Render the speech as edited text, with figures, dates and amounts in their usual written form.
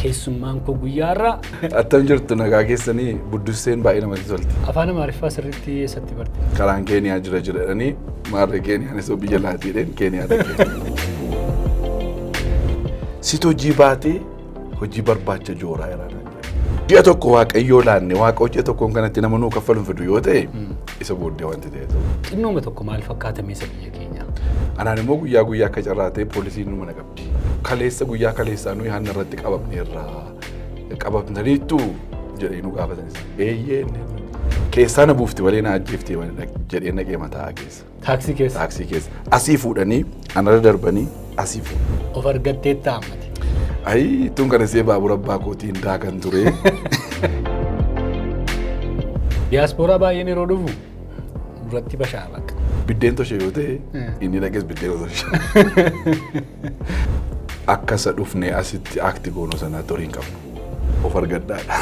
keessummaan koo guyyaarraa attam jirtu nagaa keessanii buddusseen baay'ee namatti tolti. afaan Amaariffaa sirriitti eessatti barte? Karaan Keeniyaa jira jedhanii maarree Keeniyaanis biyya laatiidheen Keeniyaa dhaqee. Sit hojii baatee hojii barbaacha jooraa jiraadha. Ji'a tokko waaqayyoo laanne waaqa hojii tokkoon kanatti nama nuu kaffaluun fidu yoo ta'e isa booddee wanti ta'e ta'u. Xinnooma tokko maal fakkaata meesa biyya keenyaa? Anaan immoo guyyaa akka carraa ta'e poolisiin nu mana qabdi. Kaleessa guyyaa kaleessaa nuyi hanna irratti qabamtaniittu jedhee nu gaafatanis. Eeyyee keessaa na buufti malee na ajjeefti jedhee naqee mataa keessa. Taaksii keessa? Taaksii keessa. Asii fuudhanii anarra darbanii asii fuudhu. Of argattee taa'amati. Ayi tun kana see baabura abbaa kootiin daakan ture. Diyaaspooraa baay'een yeroo dhufu duratti bashaabaqa. Biddeen toshee yoo ta'e inni dhaqees biddeen toshee. Akkasa dhufnee asitti akti goonoo sanaa toriin qabnu. Of argaddaadha.